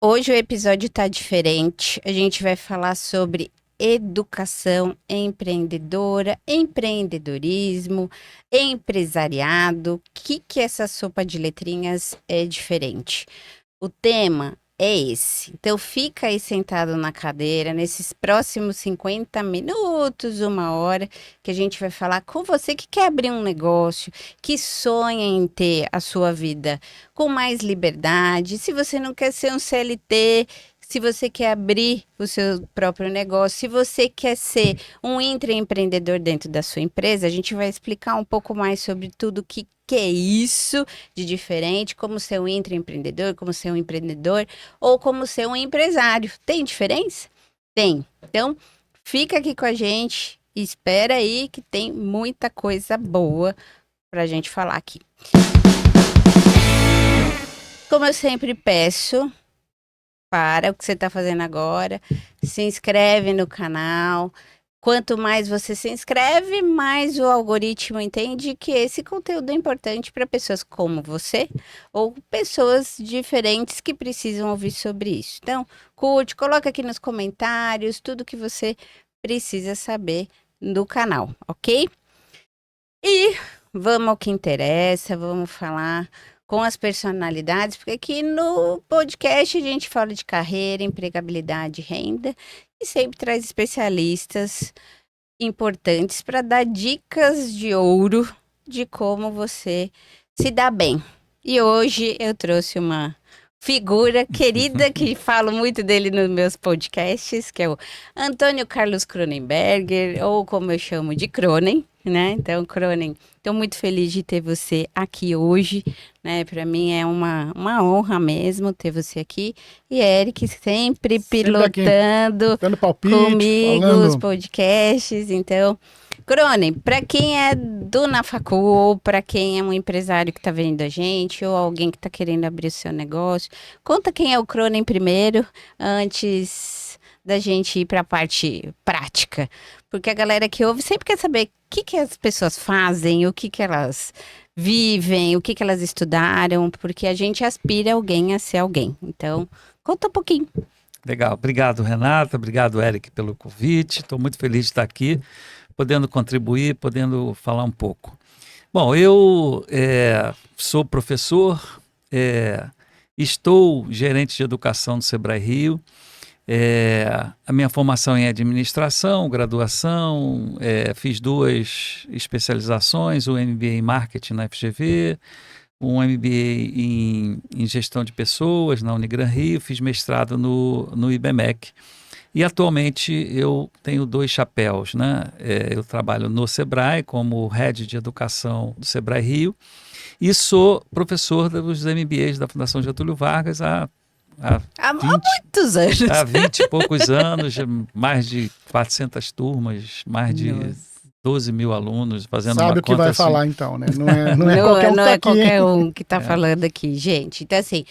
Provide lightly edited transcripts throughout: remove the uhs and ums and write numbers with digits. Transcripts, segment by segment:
Hoje o episódio tá diferente. A gente vai falar sobre educação empreendedora, empreendedorismo, empresariado. O que essa sopa de letrinhas é diferente? O tema é esse. Então fica aí sentado na cadeira nesses próximos 50 minutos, uma hora, que a gente vai falar com você que quer abrir um negócio, que sonha em ter a sua vida com mais liberdade. Se você não quer ser um CLT, se você quer abrir o seu próprio negócio, se você quer ser um intraempreendedor dentro da sua empresa, a gente vai explicar um pouco mais sobre tudo que é isso de diferente, como ser um intraempreendedor, como ser um empreendedor ou como ser um empresário. Tem diferença? Tem. Então, fica aqui com a gente, espera aí que tem muita coisa boa para a gente falar aqui. Como eu sempre peço, para o que você está fazendo agora, se inscreve no canal. Quanto mais você se inscreve, mais o algoritmo entende que esse conteúdo é importante para pessoas como você ou pessoas diferentes que precisam ouvir sobre isso. Então, curte, coloca aqui nos comentários tudo que você precisa saber do canal, ok? E vamos ao que interessa, vamos falar com as personalidades, porque aqui no podcast a gente fala de carreira, empregabilidade, renda e sempre traz especialistas importantes para dar dicas de ouro de como você se dá bem. E hoje eu trouxe uma figura querida que falo muito dele nos meus podcasts, que é o Antônio Carlos Cronenberger, ou como eu chamo de Cronen, né? Então, Cronen, estou muito feliz de ter você aqui hoje, né? Para mim é uma honra mesmo ter você aqui. E Eric sempre Sempre aqui, pilotando dando palpite, comigo os falando. podcasts. Então, Cronen, para quem é do Nafacu, ou para quem é um empresário que está vendo a gente, ou alguém que está querendo abrir o seu negócio, conta quem é o Cronen primeiro, antes da gente ir para a parte prática. Porque a galera que ouve sempre quer saber o que as pessoas fazem, o que elas vivem, o que elas estudaram, porque a gente aspira alguém a ser alguém. Então, conta um pouquinho. Legal, obrigado Renata, obrigado Eric pelo convite, estou muito feliz de estar aqui, podendo contribuir, podendo falar um pouco. Bom, eu sou professor, estou gerente de educação do Sebrae Rio, a minha formação é em administração, graduação, fiz 2 especializações, o MBA em marketing na FGV, um MBA em gestão de pessoas na Unigran Rio, fiz mestrado no IBMEC. E atualmente eu tenho 2 chapéus, né? Eu trabalho no Sebrae como Head de Educação do Sebrae Rio e sou professor dos MBAs da Fundação Getúlio Vargas Há 20, muitos anos. há 20 e poucos anos, mais de 400 turmas, mais de Nossa. 12 mil alunos, fazendo Sabe uma o que conta vai assim. falar então, né? Não é qualquer um que Não tá é aqui, hein? qualquer um que tá falando aqui, gente. Então, assim,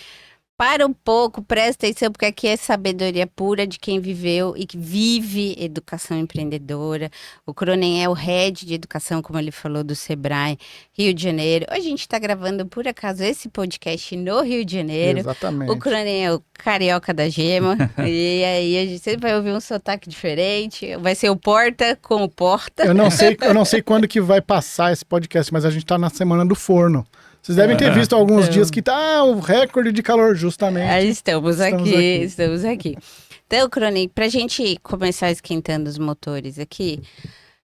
para um pouco, presta atenção, porque aqui é sabedoria pura de quem viveu e que vive educação empreendedora. O Cronen é o head de educação, como ele falou, do Sebrae, Rio de Janeiro. A gente está gravando, por acaso, esse podcast no Rio de Janeiro. O Exatamente. Cronen é o carioca da gema. E aí a gente sempre vai ouvir um sotaque diferente. Vai ser o Porta com o Porta. Eu não sei quando que vai passar esse podcast, mas a gente tá na semana do forno. Vocês devem ter visto alguns Então, dias que tá o recorde de calor, justamente. aí estamos Estamos aqui, aqui. estamos aqui. Então, Crone, para a gente começar esquentando os motores aqui,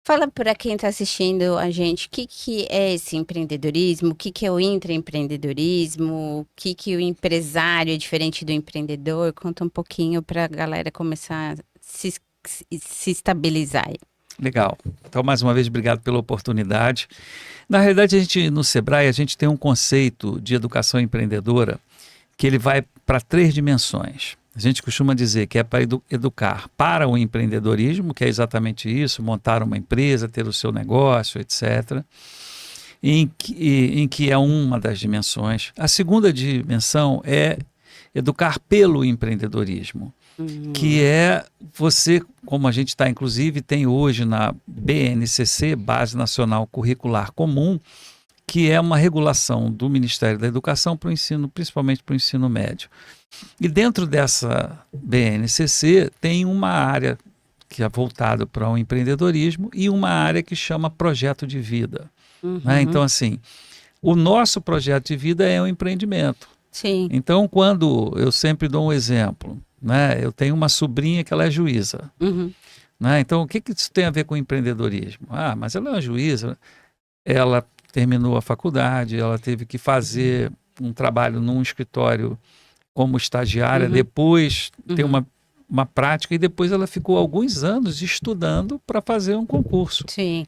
fala para quem está assistindo a gente o que é esse empreendedorismo, o que é o intraempreendedorismo, o que o empresário é diferente do empreendedor. Conta um pouquinho para a galera começar a se estabilizar aí. Legal. Então, mais uma vez, obrigado pela oportunidade. Na realidade, a gente no Sebrae, a gente tem um conceito de educação empreendedora que ele vai para 3 dimensões. A gente costuma dizer que é para educar para o empreendedorismo, que é exatamente isso, montar uma empresa, ter o seu negócio, etc., em que é uma das dimensões. A segunda dimensão é educar pelo empreendedorismo, que é você, como a gente está, inclusive, tem hoje na BNCC, Base Nacional Curricular Comum, que é uma regulação do Ministério da Educação para o ensino, principalmente para o ensino médio. E dentro dessa BNCC tem uma área que é voltada para o empreendedorismo e uma área que chama Projeto de Vida. Né? Então, assim, o nosso projeto de vida é um empreendimento. Sim. Então, quando eu sempre dou um exemplo, né? Eu tenho uma sobrinha que ela é juíza. Né? Então, o que isso tem a ver com empreendedorismo? Ah, mas ela é uma juíza, ela terminou a faculdade, ela teve que fazer um trabalho num escritório como estagiária, depois ter uma prática, e depois ela ficou alguns anos estudando para fazer um concurso. Sim.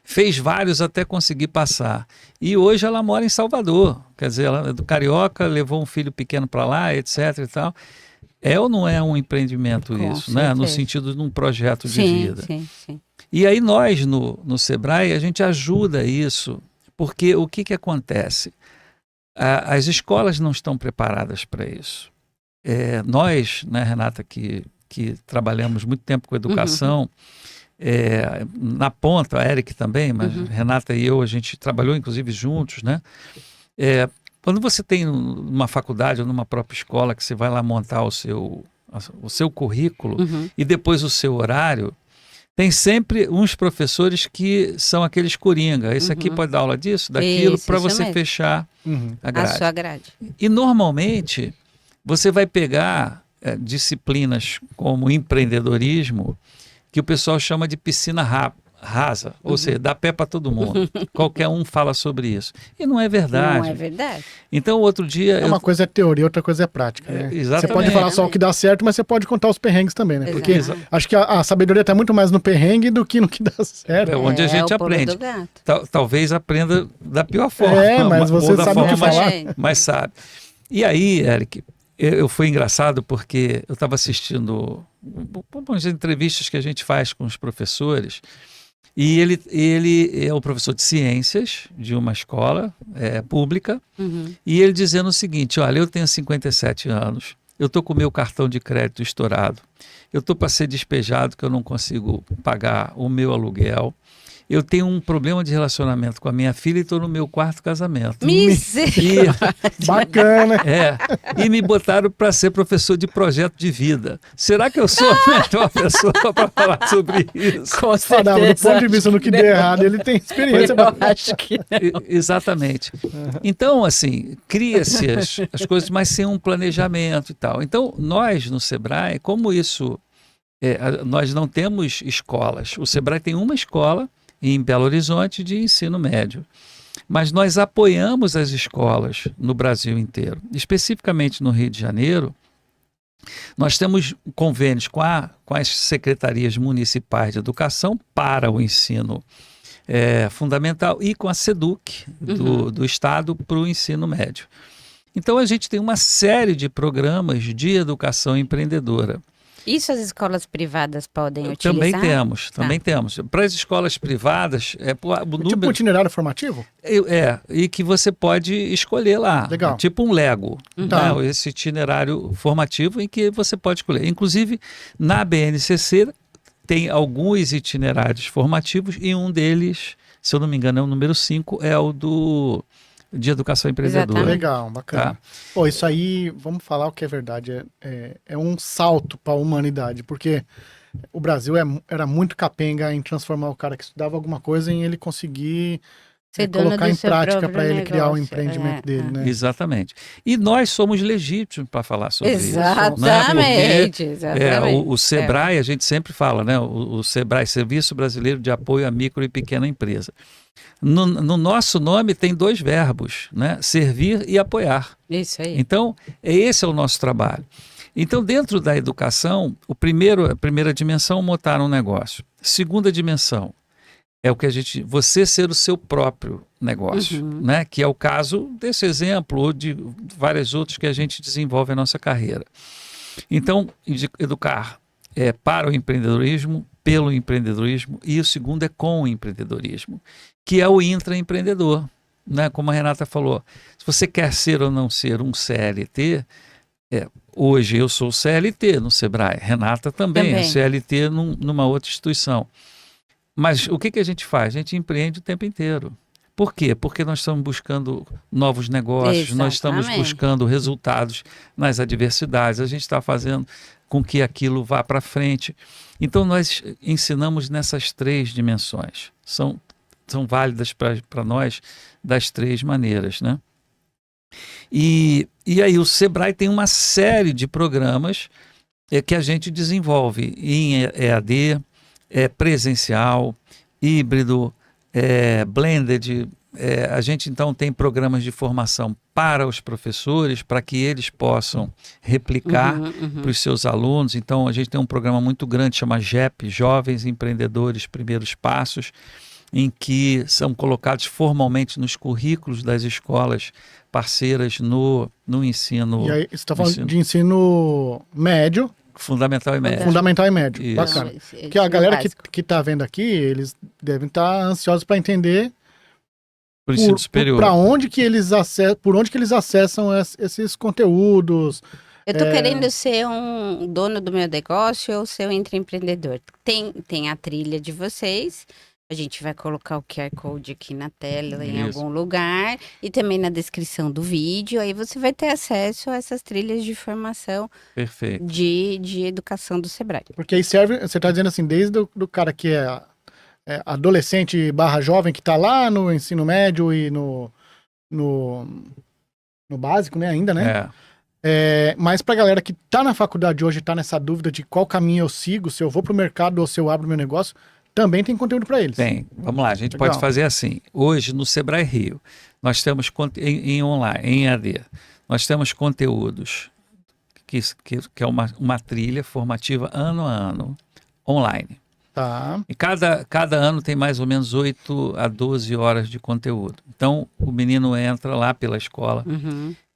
Fez vários até conseguir passar. E hoje ela mora em Salvador. Quer dizer, ela é do Carioca, levou um filho pequeno para lá, etc. e tal. É ou não é um empreendimento Com isso, né? No certeza. sentido de um projeto de Sim, vida. sim. E aí nós, no Sebrae, a gente ajuda isso, porque o que acontece? As escolas não estão preparadas para isso. Nós, né, Renata, que trabalhamos muito tempo com educação, na ponta, a Eric também, mas Renata e eu, a gente trabalhou inclusive juntos, né? Quando você tem uma faculdade ou numa própria escola que você vai lá montar o seu currículo e depois o seu horário, tem sempre uns professores que são aqueles coringa. Esse aqui pode dar aula disso, daquilo, para você mesmo. fechar a A grade. sua grade. E normalmente você vai pegar disciplinas como empreendedorismo, que o pessoal chama de piscina rasa, ou seja, dá pé para todo mundo. Qualquer um fala sobre isso. E não é verdade. Não é verdade. Então, outro dia... Uma coisa é teoria, outra coisa é prática. Né? Exatamente. Você pode falar só o que dá certo, mas você pode contar os perrengues também, né? Porque Exato. acho que a sabedoria está muito mais no perrengue do que no que dá certo. É onde a gente o pulo aprende. do gato. Talvez aprenda da pior forma. Mas você ou da sabe o que forma falar. mais sabe. E aí, Eric, foi engraçado porque eu estava assistindo umas entrevistas que a gente faz com os professores, e ele é o professor de ciências de uma escola pública, e ele dizendo o seguinte: olha, eu tenho 57 anos, eu estou com o meu cartão de crédito estourado, eu estou para ser despejado, que eu não consigo pagar o meu aluguel, eu tenho um problema de relacionamento com a minha filha e estou no meu quarto casamento. Misericórdia. Bacana. E me botaram para ser professor de projeto de vida. Será que eu sou a melhor pessoa para falar sobre isso? Com Do ponto de vista do que deu errado, ele tem experiência. Eu acho que Exatamente. Então, assim, cria-se as coisas, mas sem um planejamento e tal. Então, nós no Sebrae, como isso, nós não temos escolas. O Sebrae tem uma escola em Belo Horizonte de ensino médio. Mas nós apoiamos as escolas no Brasil inteiro. Especificamente no Rio de Janeiro, nós temos convênios com as secretarias municipais de educação para o ensino fundamental e com a SEDUC do Estado para o ensino médio. Então a gente tem uma série de programas de educação empreendedora. Isso as escolas privadas podem utilizar? Também temos. Para as escolas privadas, Tipo um itinerário formativo? E que você pode escolher lá. Legal. Tipo um Lego. Tá. Né? Esse itinerário formativo em que você pode escolher. Inclusive, na BNCC tem alguns itinerários formativos e um deles, se eu não me engano, é o número 5, é o de educação empreendedora. Exatamente. Legal, bacana. Tá. Pô, isso aí, vamos falar o que é verdade, é um salto para a humanidade, porque o Brasil era muito capenga em transformar o cara que estudava alguma coisa em ele conseguir Ser dono colocar do em seu prática próprio para ele criar o negócio. empreendimento dele, né? Exatamente. E nós somos legítimos para falar sobre isso. Né? Exatamente. O Sebrae, a gente sempre fala, né? O Sebrae, Serviço Brasileiro de Apoio à Micro e Pequena Empresa. No nosso nome tem 2 verbos, né? Servir e apoiar. Isso aí. Então, esse é o nosso trabalho. Então, dentro da educação, a primeira dimensão, montar um negócio. Segunda dimensão é você ser o seu próprio negócio, né? Que é o caso desse exemplo ou de vários outros que a gente desenvolve na nossa carreira. Então, educar para o empreendedorismo, pelo empreendedorismo, e o segundo é com o empreendedorismo, que é o intraempreendedor, né? Como a Renata falou, se você quer ser ou não ser um CLT, hoje eu sou CLT no Sebrae, Renata também é CLT numa outra instituição. Mas o que a gente faz? A gente empreende o tempo inteiro. Por quê? Porque nós estamos buscando novos negócios, nós estamos Exatamente. buscando resultados nas adversidades, a gente está fazendo com que aquilo vá para frente. Então, nós ensinamos nessas 3 dimensões. São válidas para nós das 3 maneiras, né? E aí o Sebrae tem uma série de programas que a gente desenvolve em EAD, presencial, híbrido, blended. A gente então tem programas de formação para os professores, para que eles possam replicar para os seus alunos. Então a gente tem um programa muito grande, chama JEP, Jovens Empreendedores Primeiros Passos, em que são colocados formalmente nos currículos das escolas parceiras no ensino. E aí, você está falando de ensino médio, fundamental e médio. Fundamental e médio. Isso. Bacana. Porque a galera que tá vendo aqui, eles devem estar ansiosos para entender Por ensino superior. Para onde que eles acessam, por onde que eles acessam esses conteúdos. Eu tô querendo ser um dono do meu negócio ou ser um intraempreendedor. Tem a trilha de vocês. A gente vai colocar o QR Code aqui na tela, em algum lugar, e também na descrição do vídeo. Aí você vai ter acesso a essas trilhas de formação. Perfeito. De educação do Sebrae. Porque aí serve, você está dizendo assim, desde do cara que é adolescente / jovem, que está lá no ensino médio e no básico, né, ainda, né? Mas para a galera que está na faculdade hoje, está nessa dúvida de qual caminho eu sigo, se eu vou para o mercado ou se eu abro meu negócio, também tem conteúdo para eles. Tem. Vamos lá, a gente pode fazer assim. Hoje, no Sebrae Rio, nós temos em online, em EAD, nós temos conteúdos que é uma trilha formativa ano a ano, online. Tá. E cada ano tem mais ou menos 8 a 12 horas de conteúdo. Então, o menino entra lá pela escola,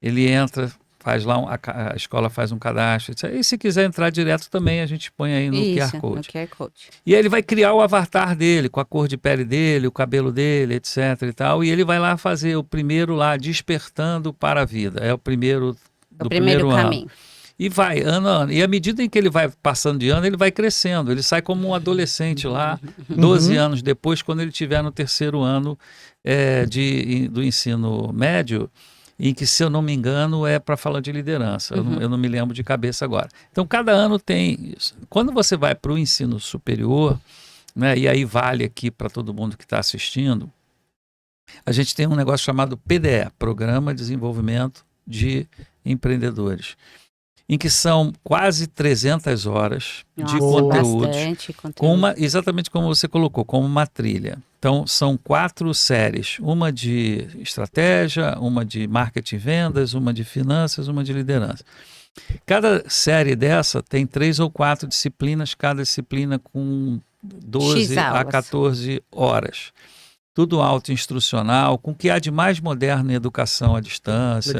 ele entra, faz lá, a escola faz um cadastro, etc. E se quiser entrar direto também, a gente põe aí no QR Code. No QR Code. E aí ele vai criar o avatar dele, com a cor de pele dele, o cabelo dele, etc e tal. E ele vai lá fazer o primeiro lá, despertando para a vida. É o primeiro do primeiro caminho. ano. E vai, ano a ano. E à medida em que ele vai passando de ano, ele vai crescendo. Ele sai como um adolescente lá, 12 anos depois, quando ele estiver no terceiro ano do ensino médio, em que, se eu não me engano, é para falar de liderança. Eu não me lembro de cabeça agora. Então, cada ano tem isso. Quando você vai para o ensino superior, né, e aí vale aqui para todo mundo que está assistindo, a gente tem um negócio chamado PDE, Programa de Desenvolvimento de Empreendedores, em que são quase 300 horas de conteúdos, exatamente como você colocou, como uma trilha. Então, são 4 séries, uma de estratégia, uma de marketing e vendas, uma de finanças, uma de liderança. Cada série dessa tem 3 ou 4 disciplinas, cada disciplina com 12 a 14 horas. Tudo auto-instrucional, com o que há de mais moderno em educação à distância,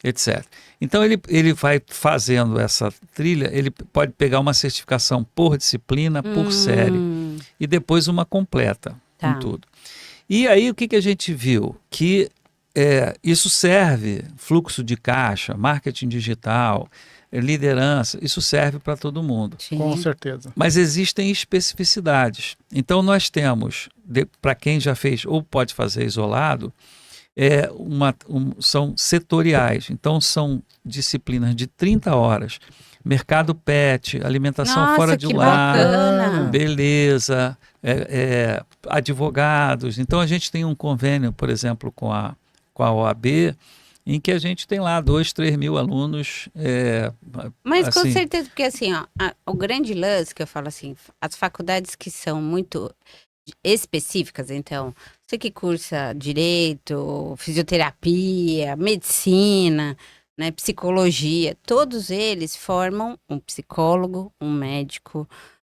etc. Então, ele vai fazendo essa trilha, ele pode pegar uma certificação por disciplina, por série, e depois uma completa, com tudo. E aí, o que a gente viu? Que isso serve, fluxo de caixa, marketing digital, liderança, isso serve para todo mundo. Sim. Com certeza. Mas existem especificidades. Então, nós temos, para quem já fez ou pode fazer isolado, são setoriais. Então, são disciplinas de 30 horas. Mercado pet, alimentação fora de lar, bacana. Beleza, advogados. Então, a gente tem um convênio, por exemplo, com a OAB, em que a gente tem lá 2, 3 mil alunos. Mas com certeza, porque assim, o grande lance que eu falo assim, as faculdades que são muito específicas, então, você que cursa direito, fisioterapia, medicina, né, psicologia, todos eles formam um psicólogo, um médico,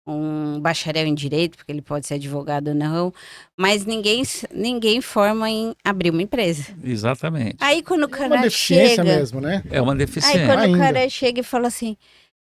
um bacharel em direito, porque ele pode ser advogado ou não, mas ninguém forma em abrir uma empresa. Exatamente. Aí quando o cara uma deficiência chega... mesmo, né? É uma deficiência. Aí quando o cara chega e fala assim,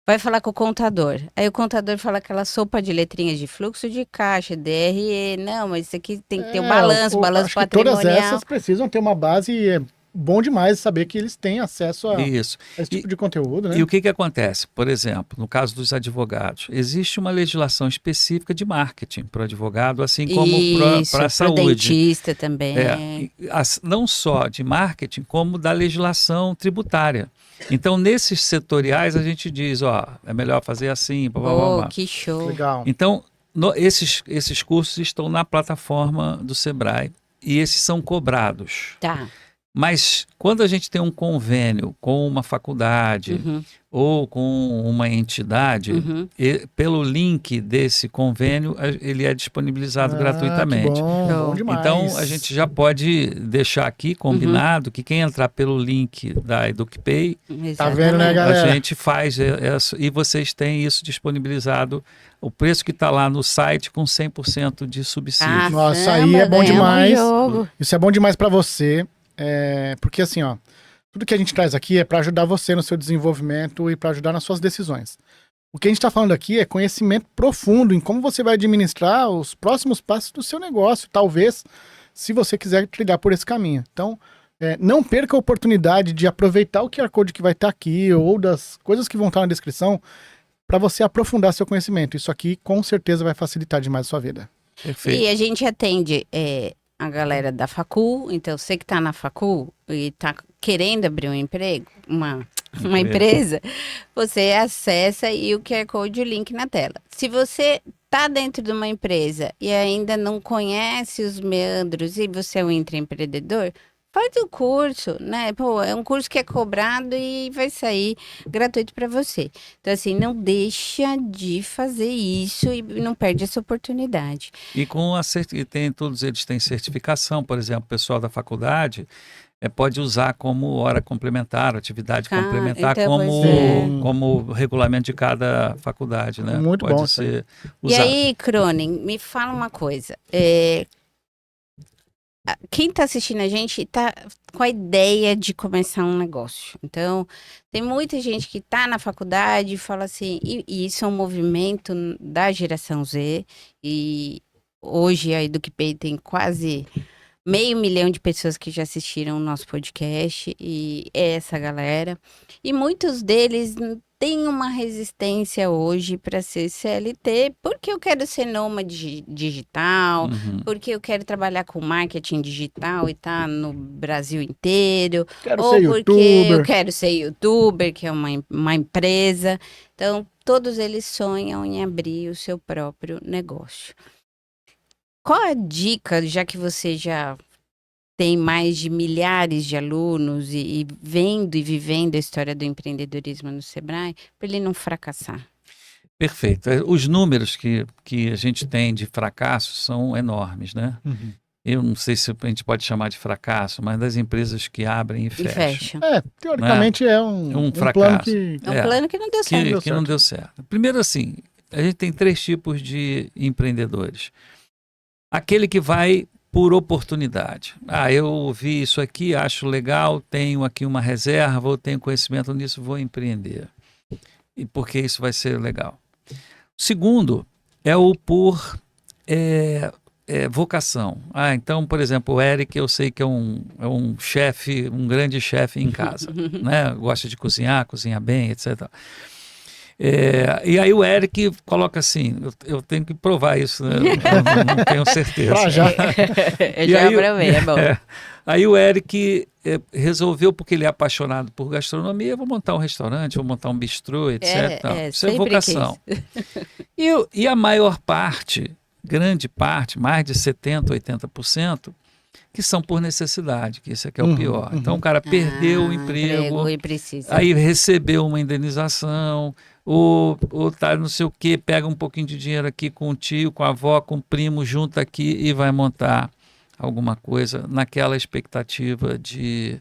vai falar com o contador. Aí o contador fala aquela sopa de letrinhas de fluxo de caixa, DRE, não, mas isso aqui tem que ter o balanço acho patrimonial. que todas essas precisam ter uma base bom demais saber que eles têm acesso a Isso. esse tipo de conteúdo, né? E o que acontece? Por exemplo, no caso dos advogados, existe uma legislação específica de marketing para o advogado, assim como para a Pro saúde. dentista também. Não só de marketing, como da legislação tributária. Então, nesses setoriais, a gente diz, ó, é melhor fazer assim, blá, blá, blá, blá. Que show. Legal. Então, esses cursos estão na plataforma do Sebrae e esses são cobrados. Tá. Mas quando a gente tem um convênio com uma faculdade Uhum. ou com uma entidade, Uhum. pelo link desse convênio, ele é disponibilizado gratuitamente. Que bom, Show. bom demais. Então, a gente já pode deixar aqui combinado que quem entrar pelo link da EducPay, Tá vendo, né, Exatamente. galera? a gente faz e vocês têm isso disponibilizado, o preço que está lá no site com 100% de subsídio. Nossa, Caramba, aí é bom ganhamos demais. um jogo. Isso é bom demais pra você, porque assim, ó, tudo que a gente traz aqui é pra ajudar você no seu desenvolvimento e pra ajudar nas suas decisões. O que a gente tá falando aqui é conhecimento profundo em como você vai administrar os próximos passos do seu negócio, talvez, se você quiser trilhar por esse caminho. Então, não perca a oportunidade de aproveitar o QR Code que vai estar aqui ou das coisas que vão estar na descrição para você aprofundar seu conhecimento. Isso aqui com certeza vai facilitar demais a sua vida. Perfeito. E a gente atende a galera da facul, então você que está na facul e está querendo abrir um emprego, uma empresa, você acessa e o QR Code, o link na tela. Se você está dentro de uma empresa e ainda não conhece os meandros e você é um intraempreendedor, faz o curso, né? Pô, é um curso que é cobrado e vai sair gratuito para você. Então, assim, não deixa de fazer isso e não perde essa oportunidade. E todos eles têm certificação, por exemplo, o pessoal da faculdade pode usar como hora complementar, atividade complementar, então, como regulamento de cada faculdade, né? Muito pode bom, ser E usado. aí, Cronin, me fala uma coisa. Quem está assistindo a gente está com a ideia de começar um negócio. Então, tem muita gente que está na faculdade e fala assim, e isso é um movimento da geração Z, e hoje a EducPay tem quase 500 mil de pessoas que já assistiram o nosso podcast, e é essa galera. E muitos deles têm uma resistência hoje para ser CLT, porque eu quero ser nômade digital, Uhum. porque eu quero trabalhar com marketing digital e tá no Brasil inteiro, Quero ou ser porque youtuber. eu quero ser youtuber, que é uma empresa. Então, todos eles sonham em abrir o seu próprio negócio. Qual a dica, já que você já tem mais de milhares de alunos e vendo e vivendo a história do empreendedorismo no Sebrae, para ele não fracassar? Perfeito. Os números que a gente tem de fracasso são enormes, né? Uhum. Eu não sei se a gente pode chamar de fracasso, mas das empresas que abrem e E fecham. fecha. Teoricamente é um fracasso. plano que... É um plano que não deu certo. Que não deu certo. Primeiro assim, a gente tem 3 tipos de empreendedores. Aquele que vai por oportunidade. Eu vi isso aqui, acho legal, tenho aqui uma reserva, ou tenho conhecimento nisso, vou empreender. E porque isso vai ser legal. O segundo é o por vocação. Então, por exemplo, o Eric, eu sei que é um chefe, um grande chefe em casa, né? Gosta de cozinhar, cozinha bem, etc. E aí o Eric coloca assim, eu tenho que provar isso, né? Eu não tenho certeza. Pra já. Eu já provei, é bom. Aí o Eric resolveu, porque ele é apaixonado por gastronomia, vou montar um restaurante, vou montar um bistrô, etc. Isso é sempre vocação. E a maior parte, grande parte, mais de 70%, 80%, que são por necessidade, que isso aqui é o pior. Então o cara perdeu o emprego, E precisa. aí recebeu uma indenização, ou tá não sei o quê, pega um pouquinho de dinheiro aqui com o tio, com a avó, com o primo, junta aqui e vai montar alguma coisa naquela expectativa de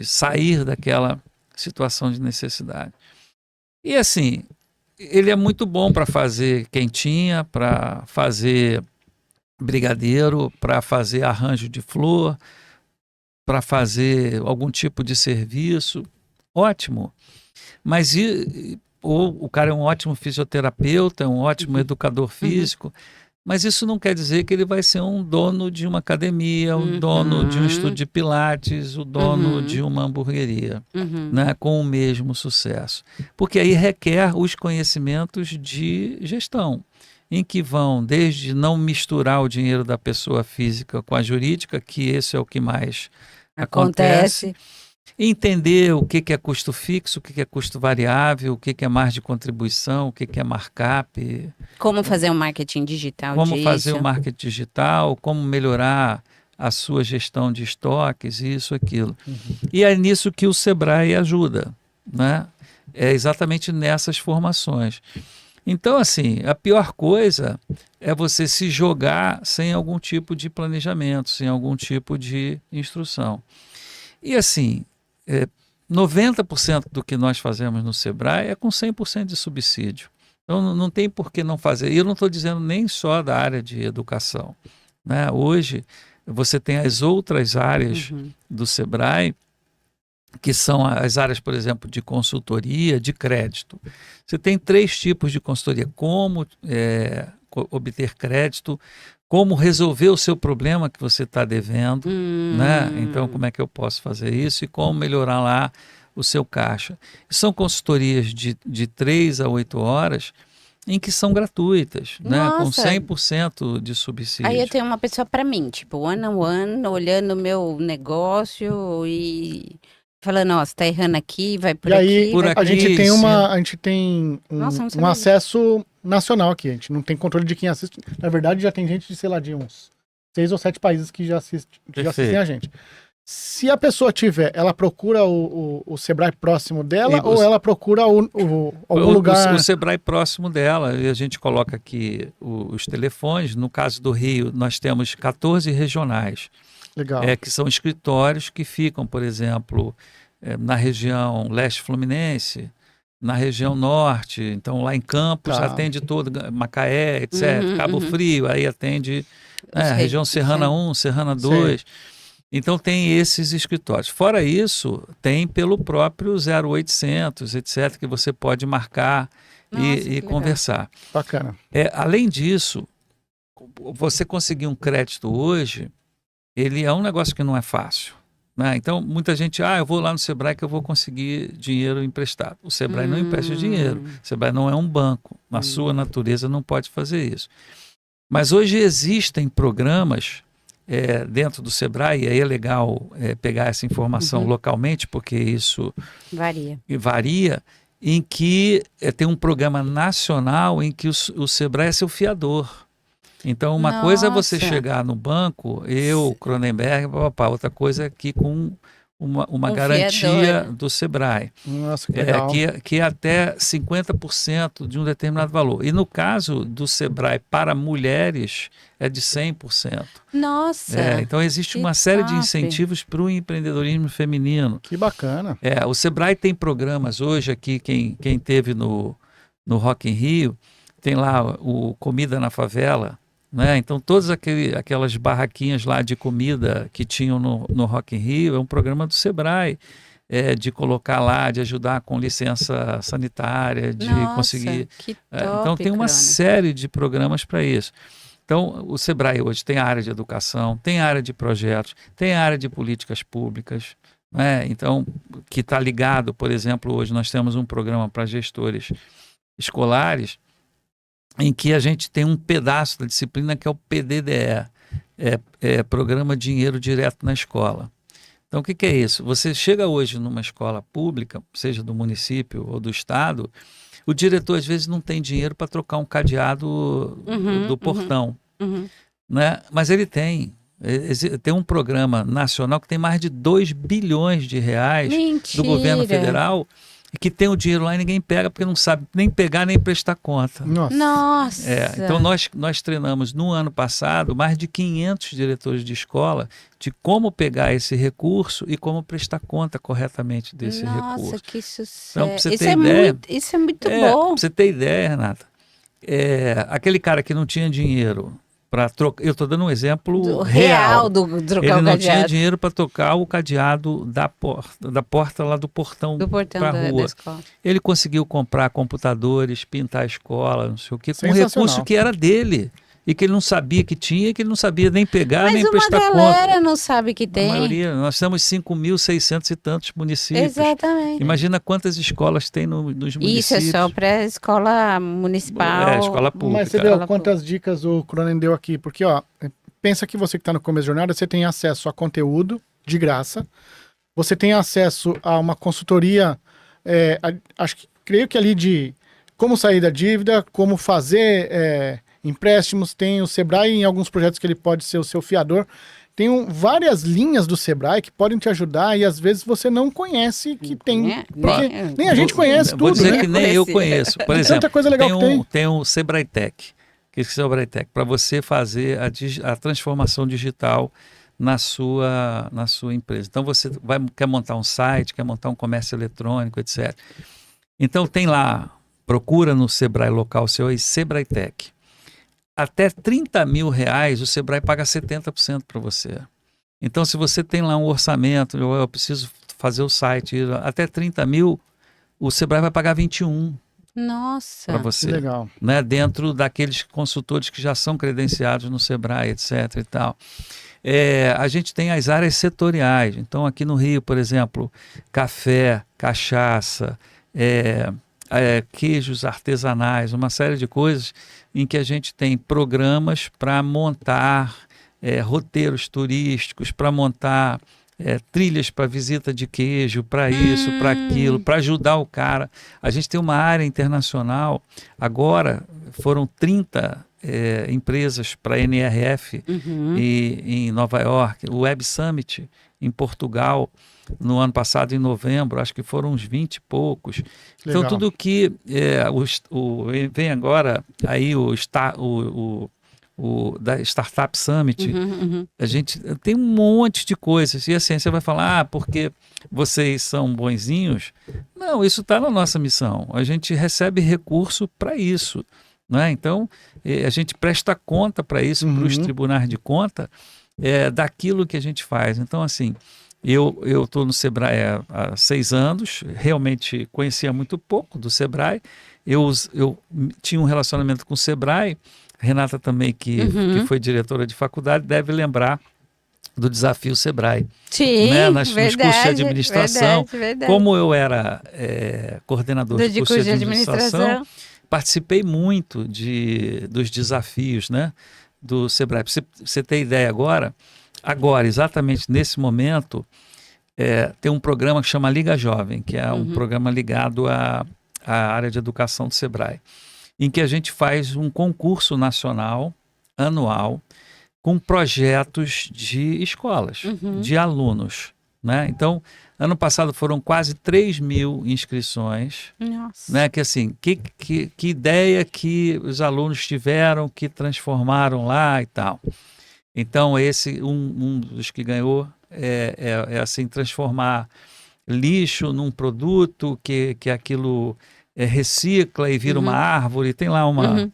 sair daquela situação de necessidade. E assim, ele é muito bom para fazer quentinha, para fazer brigadeiro, para fazer arranjo de flor, para fazer algum tipo de serviço, ótimo. Mas ou o cara é um ótimo fisioterapeuta, é um ótimo educador físico, Mas isso não quer dizer que ele vai ser um dono de uma academia, um dono de um estúdio de pilates, o dono de uma hamburgueria, né, com o mesmo sucesso. Porque aí requer os conhecimentos de gestão, em que vão desde não misturar o dinheiro da pessoa física com a jurídica, que esse é o que mais acontece. Entender o que é custo fixo, o que é custo variável, o que é margem de contribuição, o que é markup. Como fazer um marketing digital Como fazer o marketing digital, como melhorar a sua gestão de estoques, isso, aquilo. E é nisso que o Sebrae ajuda, né? É exatamente nessas formações. Então, assim, a pior coisa é você se jogar sem algum tipo de planejamento, sem algum tipo de instrução. E assim, 90% do que nós fazemos no Sebrae é com 100% de subsídio. Então não tem por que não fazer. E eu não estou dizendo nem só da área de educação, né? Hoje você tem as outras áreas do Sebrae, que são as áreas, por exemplo, de consultoria, de crédito. Você tem 3 tipos de consultoria: como obter crédito, como resolver o seu problema que você está devendo, né? Então, como é que eu posso fazer isso e como melhorar lá o seu caixa. São consultorias de 3 a 8 horas em que são gratuitas, né? Com 100% de subsídio. Aí eu tenho uma pessoa para mim, tipo, one-on-one, olhando o meu negócio e falando, ó, você tá errando aqui, vai por e aí, aqui. Por aqui, a gente tem um acesso nacional aqui. A gente não tem controle de quem assiste. Na verdade, já tem gente de, sei lá, de uns 6 ou 7 países que já assistem a gente. Se a pessoa tiver, ela procura o Sebrae próximo dela ou ela procura algum lugar? O Sebrae próximo dela. E a gente coloca aqui os telefones. No caso do Rio, nós temos 14 regionais. Legal. Que são escritórios que ficam, por exemplo, na região leste fluminense, na região norte. Então, lá em Campos, atende todo, Macaé, etc. Cabo Frio, aí atende a região Serrana 1, Serrana 2. Então, tem esses escritórios. Fora isso, tem pelo próprio 0800, etc., que você pode marcar e conversar. Bacana. Além disso, você conseguir um crédito hoje, ele é um negócio que não é fácil, né? Então, muita gente, eu vou lá no Sebrae que eu vou conseguir dinheiro emprestado. O Sebrae não empresta dinheiro. O Sebrae não é um banco. Na sua natureza, não pode fazer isso. Mas hoje existem programas dentro do Sebrae, e aí é legal pegar essa informação localmente, porque isso varia, em que tem um programa nacional em que o Sebrae é seu fiador. Então, uma coisa é você chegar no banco, Cronenberg, outra coisa é aqui com uma garantia do Sebrae. Nossa, que legal. Que é até 50% de um determinado valor. E no caso do Sebrae para mulheres, é de 100%. Nossa! Então, existe uma série de incentivos para o empreendedorismo feminino. Que bacana. O Sebrae tem programas hoje aqui, quem teve no Rock in Rio, tem lá o Comida na Favela, né? Então, todas aquelas barraquinhas lá de comida que tinham no Rock in Rio, é um programa do Sebrae, de colocar lá, de ajudar com licença sanitária, de conseguir... Que top, então, tem uma série de programas para isso. Então, o Sebrae hoje tem a área de educação, tem a área de projetos, tem a área de políticas públicas, né? Então, que está ligado, por exemplo, hoje nós temos um programa para gestores escolares, em que a gente tem um pedaço da disciplina que é o PDDE, Programa Dinheiro Direto na Escola. Então, o que é isso? Você chega hoje numa escola pública, seja do município ou do estado, o diretor às vezes não tem dinheiro para trocar um cadeado do portão, né? Mas ele tem um programa nacional que tem mais de 2 bilhões de reais do governo federal, que tem o dinheiro lá e ninguém pega porque não sabe nem pegar nem prestar conta. Nossa! Então nós treinamos no ano passado mais de 500 diretores de escola de como pegar esse recurso e como prestar conta corretamente desse recurso. Nossa, que sucesso! Então, pra você ter ideia, isso é muito bom. Pra você ter ideia, Renata, aquele cara que não tinha dinheiro para trocar, eu estou dando um exemplo real do trocar o cadeado. Ele não tinha dinheiro para trocar o cadeado da porta lá do portão para a rua. Da escola. Ele conseguiu comprar computadores, pintar a escola, não sei o quê, com um recurso que era dele. e que ele não sabia que tinha, e que ele não sabia nem pegar, Mas nem uma prestar galera conta. não sabe que A tem. maioria, nós temos 5.600 e tantos municípios. Exatamente. Imagina quantas escolas tem nos municípios. Isso é só para escola municipal. Escola pública. Mas você viu quantas dicas o Cronen deu aqui? Porque, ó, pensa que você que está no começo da jornada, você tem acesso a conteúdo de graça, você tem acesso a uma consultoria, creio que ali de como sair da dívida, como fazer empréstimos, tem o Sebrae em alguns projetos que ele pode ser o seu fiador. Tem várias linhas do Sebrae que podem te ajudar e às vezes você não conhece que tem. Porque nem a gente conhece tudo, Vou dizer né? que nem eu conheço. Por exemplo, tanta coisa legal tem o Sebrae Tech, que é o Sebrae Tech, para você fazer a transformação digital na sua empresa. Então você quer montar um site, quer montar um comércio eletrônico, etc. Então tem lá, procura no Sebrae local seu aí, Sebrae Tech. Até R$30 mil o Sebrae paga 70% para você. Então, se você tem lá um orçamento, eu preciso fazer o site, até 30 mil, o Sebrae vai pagar 21 Nossa, para você. Que legal. Né? Dentro daqueles consultores que já são credenciados no Sebrae, etc. e tal. A gente tem as áreas setoriais. Então, aqui no Rio, por exemplo, café, cachaça, queijos artesanais, uma série de coisas em que a gente tem programas para montar roteiros turísticos, para montar trilhas para visita de queijo, para isso, para aquilo, para ajudar o cara. A gente tem uma área internacional, agora foram 30 empresas para a NRF em Nova York, o Web Summit em Portugal, no ano passado, em novembro, acho que foram uns 20 e poucos. Legal. Então, tudo que vem agora aí da Startup Summit, a gente tem um monte de coisas. E assim, você vai falar, porque vocês são bonzinhos. Não, isso está na nossa missão. A gente recebe recurso para isso. Né? Então, a gente presta conta para isso, para os tribunais de conta, daquilo que a gente faz. Então, assim, eu estou no Sebrae há 6 anos, realmente conhecia muito pouco do Sebrae. Eu tinha um relacionamento com o Sebrae. Renata também, que foi diretora de faculdade, deve lembrar do desafio Sebrae. Sim, né? Nos cursos de administração. Verdade. Como eu era coordenador de curso de administração, participei muito dos desafios, né, do Sebrae. Para você ter ideia agora, exatamente nesse momento, tem um programa que chama Liga Jovem, que é um programa ligado à área de educação do Sebrae, em que a gente faz um concurso nacional, anual, com projetos de escolas, de alunos. Né? Então, ano passado foram quase 3 mil inscrições. Nossa. Né? Que assim, que ideia que os alunos tiveram, que transformaram lá e tal. Então, esse um dos que ganhou é assim, transformar lixo num produto que aquilo recicla e vira uma árvore. Tem lá uma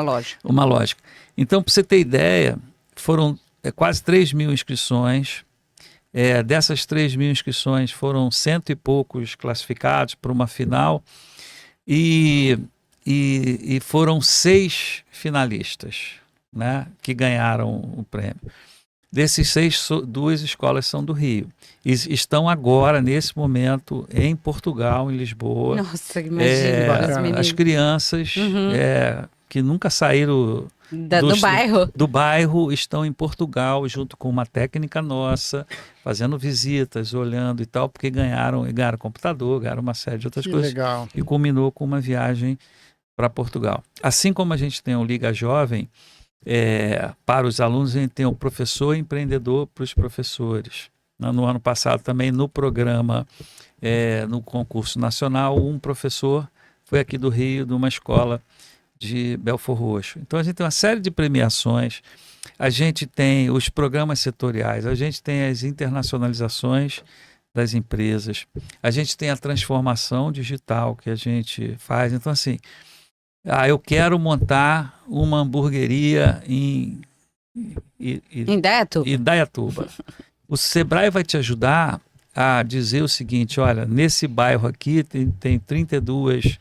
lógica. Uma lógica. Então, para você ter ideia, foram quase 3 mil inscrições. Dessas 3 mil inscrições, foram 100 e poucos classificados para uma final e foram 6 finalistas, né, que ganharam o prêmio. Desses 6, 2 escolas são do Rio. E estão agora, nesse momento, em Portugal, em Lisboa. Nossa, imagina. As crianças que nunca saíram do bairro estão em Portugal, junto com uma técnica nossa, fazendo visitas, olhando e tal, porque ganharam computador, ganharam uma série de outras coisas. Legal. E culminou com uma viagem para Portugal. Assim como a gente tem o Liga Jovem, para os alunos, a gente tem o professor empreendedor para os professores. No ano passado também, no programa, no concurso nacional, um professor foi aqui do Rio, de uma escola de Belford Roxo. Então a gente tem uma série de premiações, a gente tem os programas setoriais, a gente tem as internacionalizações das empresas, a gente tem a transformação digital que a gente faz. Então assim, eu quero montar uma hamburgueria em Indaiatuba. O Sebrae vai te ajudar a dizer o seguinte: olha, nesse bairro aqui tem 32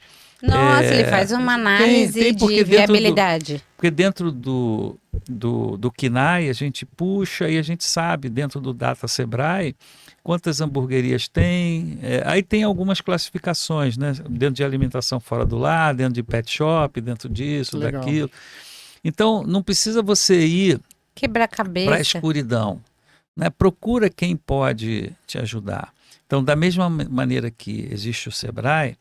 Nossa, ele faz uma análise tem porque de dentro do- viabilidade. Porque dentro do KINAI a gente puxa e a gente sabe, dentro do Data Sebrae, quantas hamburguerias tem. Aí tem algumas classificações, né? Dentro de alimentação fora do lar, dentro de pet shop, dentro disso, Legal. daquilo. Então, não precisa você ir Quebrar a para a cabeça. escuridão, né? Procura quem pode te ajudar. Então, da mesma maneira que existe o Sebrae,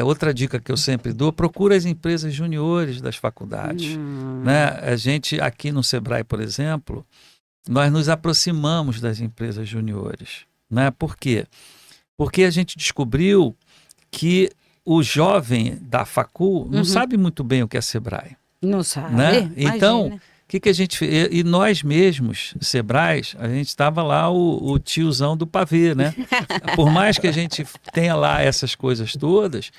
outra dica que eu sempre dou, procura as empresas juniores das faculdades. Né? A gente, aqui no Sebrae, por exemplo, nós nos aproximamos das empresas juniores. Né? Por quê? Porque a gente descobriu que o jovem da facul não sabe muito bem o que é Sebrae. Não sabe? Né? Então, Imagina. o que a gente fez? E nós mesmos, Sebrais, a gente estava lá o tiozão do pavê, né? Por mais que a gente tenha lá essas coisas todas,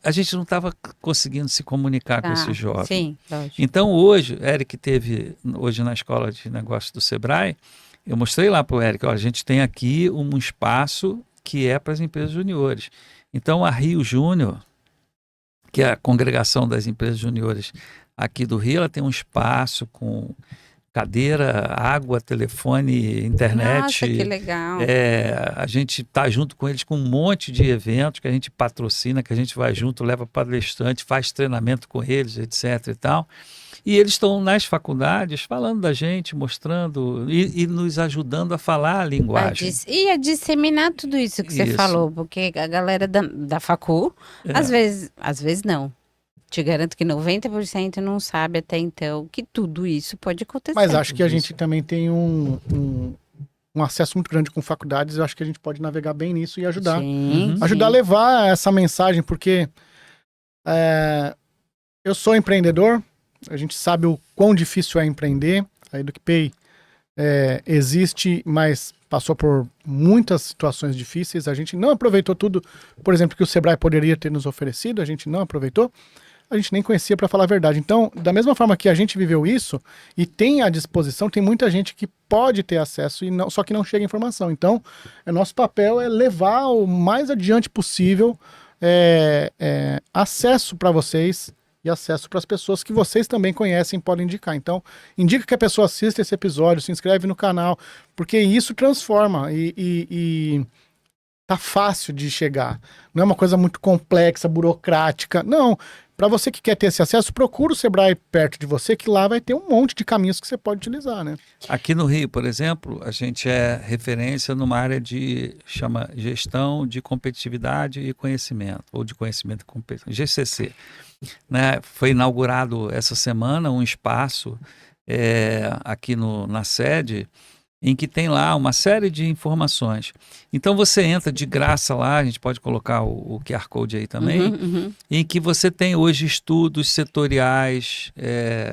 a gente não estava conseguindo se comunicar com esse jovem. Sim, lógico. Então hoje, Eric teve hoje na Escola de Negócios do Sebrae, eu mostrei lá para o Eric, a gente tem aqui um espaço que é para as empresas juniores. Então a Rio Júnior, que é a congregação das empresas juniores aqui do Rio, ela tem um espaço com cadeira, água, telefone, internet. Nossa, que legal. A gente está junto com eles com um monte de eventos que a gente patrocina, que a gente vai junto, leva palestrante, faz treinamento com eles, etc. e tal. E eles estão nas faculdades falando da gente, mostrando e nos ajudando a falar a linguagem. E a disseminar tudo isso que você Isso. falou, porque a galera da facul, às vezes não. Te garanto que 90% não sabe até então que tudo isso pode acontecer. Mas acho que a gente também tem um acesso muito grande com faculdades. Eu acho que a gente pode navegar bem nisso e ajudar. Sim, Ajudar a levar essa mensagem, porque eu sou empreendedor, a gente sabe o quão difícil é empreender. A EducPay existe, mas passou por muitas situações difíceis. A gente não aproveitou tudo, por exemplo, que o Sebrae poderia ter nos oferecido, a gente não aproveitou. A gente nem conhecia, para falar a verdade. Então, da mesma forma que a gente viveu isso e tem à disposição, tem muita gente que pode ter acesso, só que não chega informação. Então, nosso papel é levar o mais adiante possível acesso para vocês e acesso para as pessoas que vocês também conhecem e podem indicar. Então, indica que a pessoa assista esse episódio, se inscreve no canal, porque isso transforma e tá fácil de chegar. Não é uma coisa muito complexa, burocrática. Não. Para você que quer ter esse acesso, procura o Sebrae perto de você, que lá vai ter um monte de caminhos que você pode utilizar, né? Aqui no Rio, por exemplo, a gente é referência numa área chama Gestão de Competitividade e Conhecimento, ou de Conhecimento e Competência, GCC. Né? Foi inaugurado essa semana um espaço aqui na sede, em que tem lá uma série de informações. Então você entra de graça lá, a gente pode colocar o QR Code aí também, em que você tem hoje estudos setoriais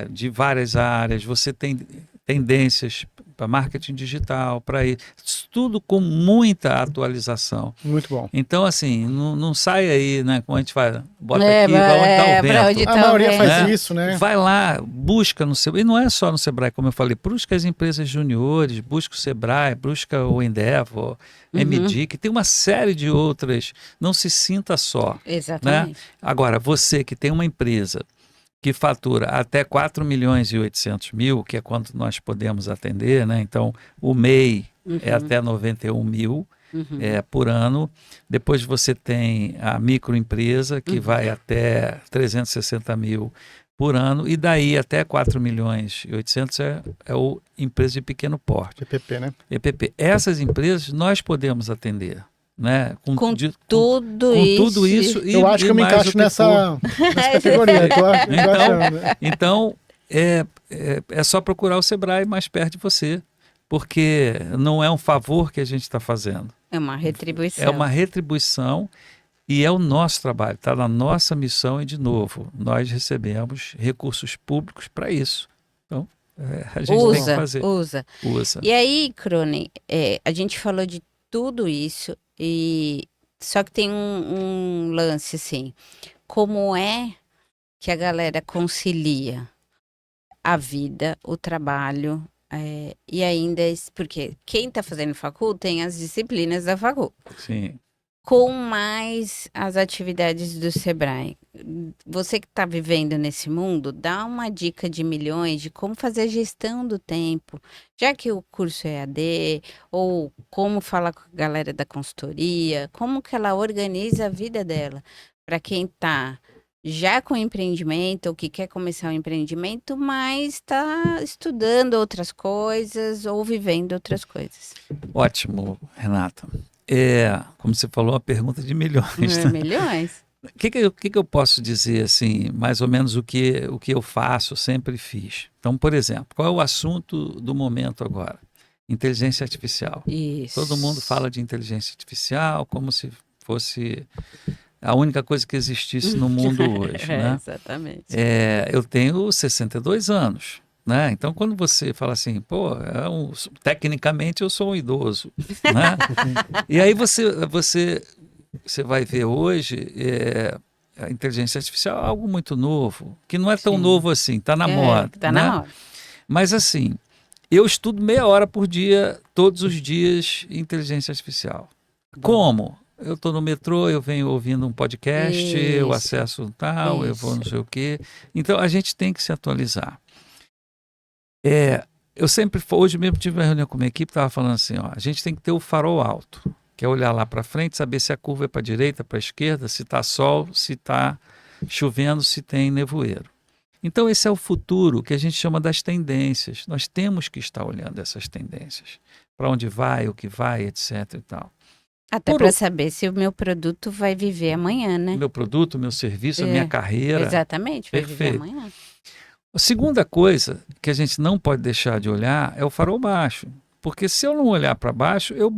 de várias áreas, você tem tendências para marketing digital, para isso, tudo com muita atualização. Muito bom. Então, assim, não sai aí, né? Como a gente faz, bota aqui, vai onde está o vento. A maioria faz isso, né? Vai lá, busca no Sebrae, e não é só no Sebrae, como eu falei, busca as empresas juniores, busca o Sebrae, busca o Endeavor, MD, que tem uma série de outras, não se sinta só. Exatamente. Né? Agora, você que tem uma empresa que fatura até 4.800.000, que é quanto nós podemos atender, né? Então, o MEI é até 91 mil por ano. Depois você tem a microempresa, que vai até 360 mil por ano, e daí até 4.800.000 é o empresa de pequeno porte. EPP, né? EPP. Essas empresas nós podemos atender. Né? Com tudo isso. Eu acho que eu me encaixo nessa categoria. Então, é só procurar o Sebrae mais perto de você, porque não é um favor que a gente está fazendo. É uma retribuição. É uma retribuição e é o nosso trabalho, está na nossa missão e, de novo, nós recebemos recursos públicos para isso. Então, a gente tem que fazer. Usa. E aí, Crone, a gente falou de tudo isso, só que tem um lance assim, como é que a galera concilia a vida, o trabalho, e ainda, porque quem está fazendo facul tem as disciplinas da facul. Sim. com mais as atividades do Sebrae. Você que está vivendo nesse mundo, dá uma dica de milhões de como fazer a gestão do tempo, já que o curso é AD, ou como falar com a galera da consultoria, como que ela organiza a vida dela, para quem está já com empreendimento ou que quer começar um empreendimento, mas está estudando outras coisas ou vivendo outras coisas. Ótimo, Renata. Como você falou, uma pergunta de milhões. Né? Milhões? O que eu posso dizer, assim, mais ou menos o que eu faço, sempre fiz? Então, por exemplo, qual é o assunto do momento agora? Inteligência artificial. Isso. Todo mundo fala de inteligência artificial como se fosse a única coisa que existisse no mundo hoje, né? Exatamente. Eu tenho 62 anos, né? Então, quando você fala assim, pô, tecnicamente eu sou um idoso, né? E aí você vai ver hoje a inteligência artificial é algo muito novo, que não é tão novo assim, está na moda. Tá né? na moda. Mas assim, eu estudo meia hora por dia, todos os dias, inteligência artificial. Como? Eu estou no metrô, eu venho ouvindo um podcast, eu acesso tal, eu vou não sei o quê. Então, a gente tem que se atualizar. Eu sempre, hoje mesmo tive uma reunião com a minha equipe, estava falando assim, ó, a gente tem que ter o farol alto, que é olhar lá para frente, saber se a curva é para a direita, para a esquerda, se está sol, se está chovendo, se tem nevoeiro. Então, esse é o futuro que a gente chama das tendências. Nós temos que estar olhando essas tendências. Para onde vai, o que vai, etc. e tal. Até para saber se o meu produto vai viver amanhã, né? Meu produto, meu serviço, a minha carreira. Exatamente, vai Perfeito. viver amanhã. A segunda coisa que a gente não pode deixar de olhar é o farol baixo. Porque se eu não olhar para baixo, eu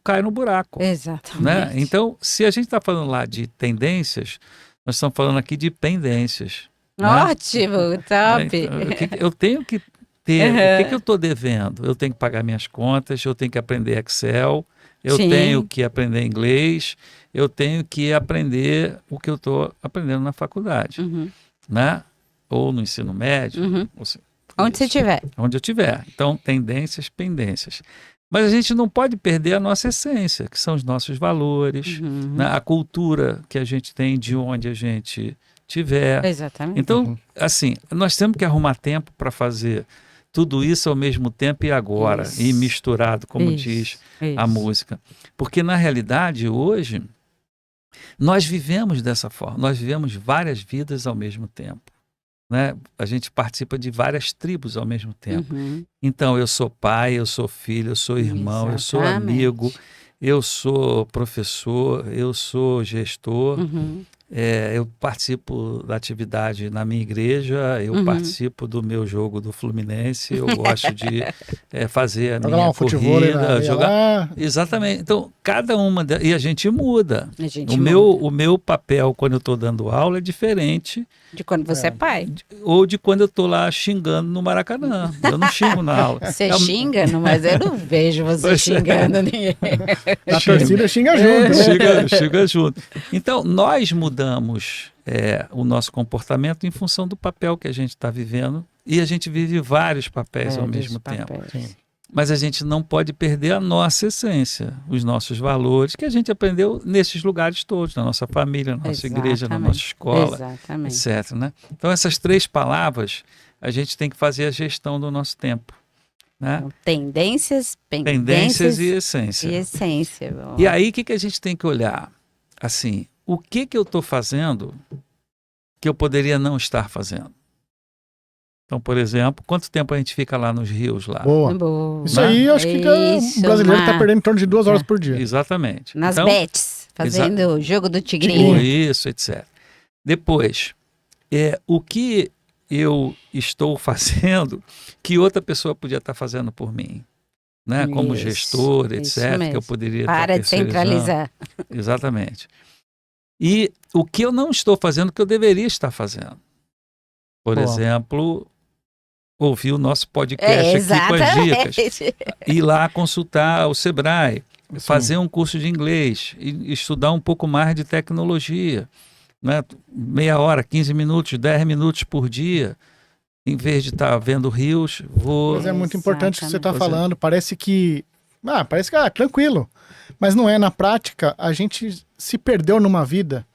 caio no buraco. Exatamente. Né? Então, se a gente está falando lá de tendências, nós estamos falando aqui de pendências. Ótimo, top. Então, eu tenho que ter, o que eu estou devendo? Eu tenho que pagar minhas contas, eu tenho que aprender Excel, eu tenho que aprender inglês, eu tenho que aprender o que eu estou aprendendo na faculdade, né? Ou no ensino médio. Onde você estiver. Onde eu estiver. Então, tendências, pendências. Mas a gente não pode perder a nossa essência, que são os nossos valores, né? A cultura que a gente tem de onde a gente estiver. Exatamente. Então, assim, nós temos que arrumar tempo para fazer tudo isso ao mesmo tempo e agora, e misturado, como diz a música. Porque, na realidade, hoje, nós vivemos dessa forma. Nós vivemos várias vidas ao mesmo tempo. Né? A gente participa de várias tribos ao mesmo tempo. Então, eu sou pai, eu sou filho, eu sou irmão, eu sou amigo, eu sou professor, eu sou gestor. Eu participo da atividade na minha igreja, eu participo do meu jogo do Fluminense, eu gosto de fazer a minha corrida, jogar. Exatamente. Então, cada uma e a gente muda. O meu papel quando eu estou dando aula é diferente de quando você é pai. Ou de quando eu estou lá xingando no Maracanã. Eu não xingo na aula. Você xinga, mas eu não vejo você xingando ninguém. A torcida xinga junto. Xinga junto. Então, nós mudamos o nosso comportamento em função do papel que a gente está vivendo, e a gente vive vários papéis ao mesmo tempo. Mas a gente não pode perder a nossa essência, os nossos valores, que a gente aprendeu nesses lugares todos, na nossa família, na nossa igreja, na nossa escola, etc. Né? Então, essas 3 palavras, a gente tem que fazer a gestão do nosso tempo. Né? Tendências, pendências e essência. Bom. E aí, o que a gente tem que olhar? Assim, o que eu estou fazendo que eu poderia não estar fazendo? Então, por exemplo, quanto tempo a gente fica lá nos rios lá? Boa. Isso aí, eu acho que o brasileiro está perdendo em torno de 2 horas por dia. Exatamente. Nas bets, fazendo o jogo do tigrinho. Isso, etc. Depois, o que eu estou fazendo que outra pessoa podia estar fazendo por mim? Né? Como gestor, etc. Que eu poderia estar Para de centralizar. Exatamente. E o que eu não estou fazendo que eu deveria estar fazendo? Por exemplo, ouvir o nosso podcast aqui com as dicas. Ir lá consultar o Sebrae, fazer um curso de inglês, e estudar um pouco mais de tecnologia. Né? Meia hora, 15 minutos, 10 minutos por dia. Em vez de estar vendo rios, vou... Mas é muito importante o que você está falando. Parece que Parece que tranquilo. Mas não é. Na prática, a gente se perdeu numa vida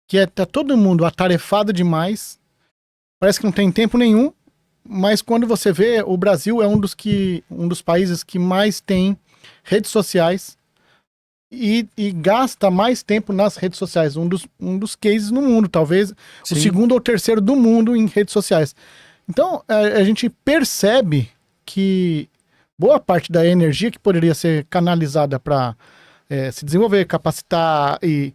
que tá todo mundo atarefado demais. Parece que não tem tempo nenhum. Mas quando você vê, o Brasil é um dos países que mais tem redes sociais e gasta mais tempo nas redes sociais. Um dos cases no mundo, talvez Sim. o segundo ou terceiro do mundo em redes sociais. Então, a gente percebe que boa parte da energia que poderia ser canalizada para se desenvolver, capacitar e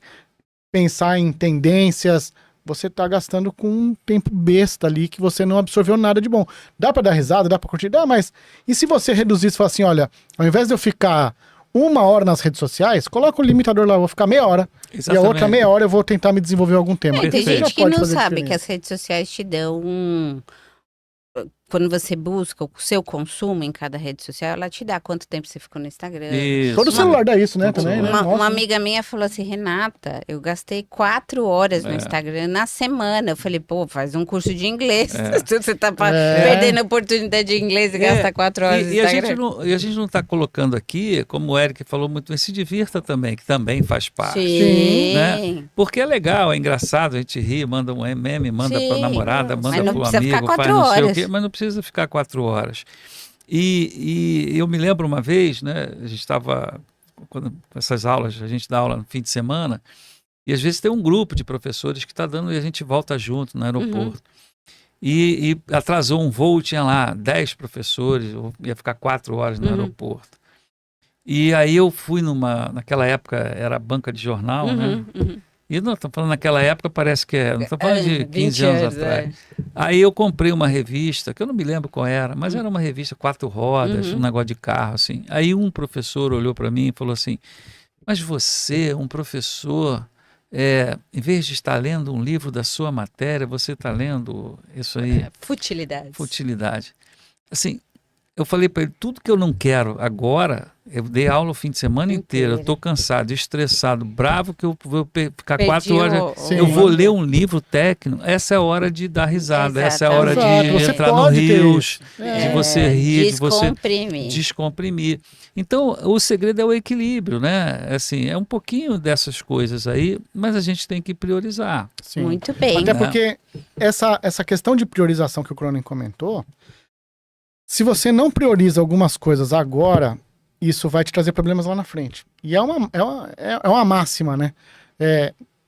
pensar em tendências, você está gastando com um tempo besta ali que você não absorveu nada de bom. Dá para dar risada, dá para curtir, mas e se você reduzisse e falar assim, olha, ao invés de eu ficar 1 hora nas redes sociais, coloca o limitador lá, eu vou ficar meia hora. Exatamente. E a outra meia hora eu vou tentar me desenvolver algum tema. Tem Perfeito. gente que não sabe que as redes sociais te dão quando você busca o seu consumo em cada rede social, ela te dá quanto tempo você ficou no Instagram. Isso. Todo celular dá isso, né? Todo Também, né? celular. Uma amiga minha falou assim, Renata, eu gastei 4 horas no Instagram na semana. Eu falei, pô, faz um curso de inglês. Você tá perdendo a oportunidade de inglês e gasta 4 horas no Instagram. E a gente não está colocando aqui, como o Eric falou muito bem, se divirta também, que também faz parte. Sim. Né? Porque é legal, é engraçado, a gente ri, manda um meme, manda pra namorada, manda pro amigo, faz não sei o quê, mas não precisa ficar 4 horas. E eu me lembro uma vez, né, a gente estava, com essas aulas, a gente dá aula no fim de semana, e às vezes tem um grupo de professores que está dando e a gente volta junto no aeroporto. E atrasou um voo, tinha lá 10 professores, eu ia ficar 4 horas no aeroporto. E aí eu fui naquela época era banca de jornal, né? E não estou falando naquela época, parece que não estou falando de 15 anos atrás. Aí eu comprei uma revista, que eu não me lembro qual era, mas era uma revista 4 rodas, um negócio de carro, assim. Aí um professor olhou para mim e falou assim, mas você, um professor, em vez de estar lendo um livro da sua matéria, você está lendo isso aí. Futilidade. Assim, eu falei para ele, tudo que eu não quero agora, eu dei aula o fim de semana inteiro, eu estou cansado, estressado, bravo, que eu vou ficar 4 horas, eu vou ler um livro técnico, essa é a hora de dar risada, essa é a hora de entrar no rios, de você rir, de você descomprimir. Então, o segredo é o equilíbrio, né? Assim, é um pouquinho dessas coisas aí, mas a gente tem que priorizar. Sim. Muito bem. Até porque essa questão de priorização que o Cronin comentou, se você não prioriza algumas coisas agora, isso vai te trazer problemas lá na frente. E é uma máxima, né?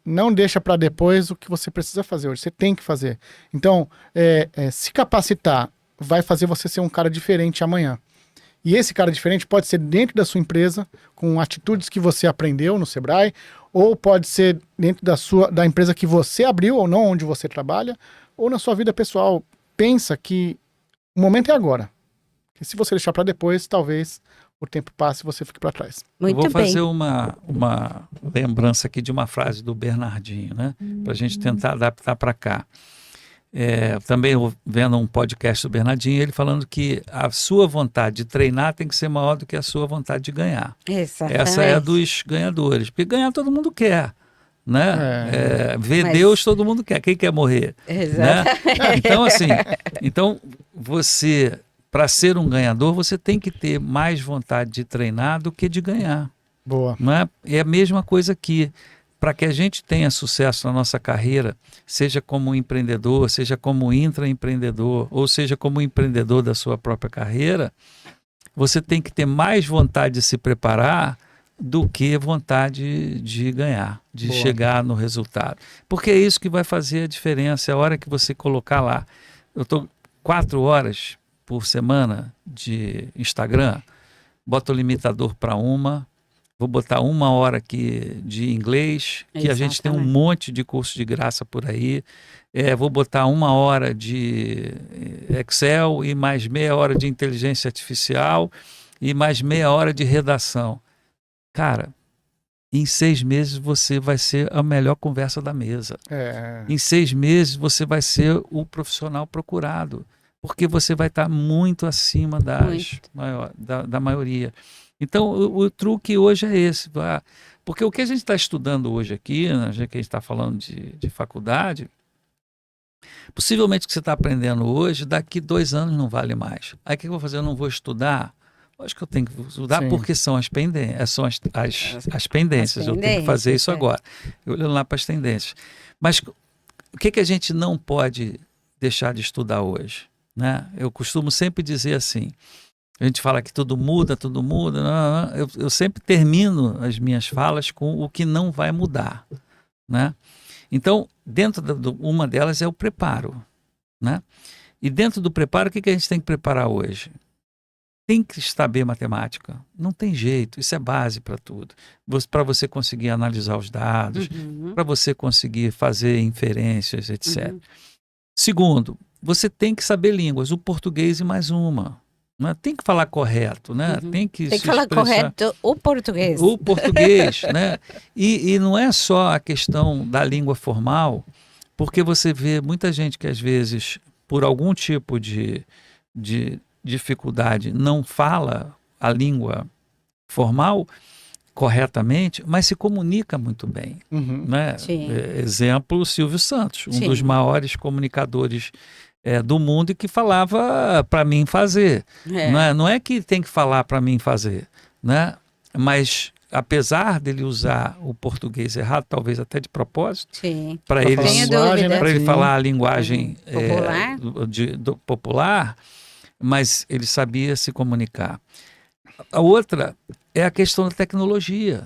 Não deixa para depois o que você precisa fazer hoje. Você tem que fazer. Então, se capacitar vai fazer você ser um cara diferente amanhã. E esse cara diferente pode ser dentro da sua empresa, com atitudes que você aprendeu no Sebrae, ou pode ser dentro da empresa que você abriu, ou não onde você trabalha, ou na sua vida pessoal. Pensa que o momento é agora. Que se você deixar para depois, talvez o tempo passe e você fique para trás. Muito Eu vou bem. fazer uma lembrança aqui de uma frase do Bernardinho, né? Para a gente tentar adaptar para cá. Também vendo um podcast do Bernardinho, ele falando que a sua vontade de treinar tem que ser maior do que a sua vontade de ganhar. Exatamente. Essa é a dos ganhadores. Porque ganhar todo mundo quer. Né? Ver Deus todo mundo quer. Quem quer morrer? Exatamente. Né? Então, assim, você, para ser um ganhador, você tem que ter mais vontade de treinar do que de ganhar. Boa. Não é? É a mesma coisa aqui. Para que a gente tenha sucesso na nossa carreira, seja como empreendedor, seja como intraempreendedor, ou seja como empreendedor da sua própria carreira, você tem que ter mais vontade de se preparar do que vontade de ganhar, de chegar no resultado. Porque é isso que vai fazer a diferença. É a hora que você colocar lá. Eu estou 4 horas por semana de Instagram, bota o limitador para 1, vou botar 1 hora aqui de inglês, que a gente tem um monte de curso de graça por aí. Vou botar 1 hora de Excel e mais meia hora de inteligência artificial e mais meia hora de redação. Cara, em 6 meses você vai ser a melhor conversa da mesa. Em 6 meses você vai ser o profissional procurado, porque você vai estar muito acima da maioria. Então, o truque hoje é esse. Porque o que a gente está estudando hoje aqui, já que a gente está falando de faculdade, possivelmente o que você está aprendendo hoje, daqui 2 anos não vale mais. Aí o que eu vou fazer? Eu não vou estudar Lógico que eu tenho que estudar Sim. porque são as pendências, as pendências. Eu tenho que fazer isso agora. Eu olhando lá para as tendências. Mas o que a gente não pode deixar de estudar hoje? Né? Eu costumo sempre dizer assim, a gente fala que tudo muda, não. Eu sempre termino as minhas falas com o que não vai mudar. Né? Então, dentro uma delas é o preparo. Né? E dentro do preparo, o que a gente tem que preparar hoje? Tem que saber matemática, não tem jeito, isso é base para tudo. Para você conseguir analisar os dados, para você conseguir fazer inferências, etc. Segundo, você tem que saber línguas, o português e mais uma. Né? Tem que falar correto, né? Tem que falar correto o português. O português, né? E não é só a questão da língua formal, porque você vê muita gente que às vezes, por algum tipo de dificuldade, não fala a língua formal corretamente, mas se comunica muito bem. Né? Exemplo, Silvio Santos, um dos maiores comunicadores do mundo, e que falava para mim fazer. Não é que tem que falar para mim fazer, né? Mas apesar dele usar o português errado, talvez até de propósito, para ele falar a linguagem popular, mas ele sabia se comunicar. A outra é a questão da tecnologia.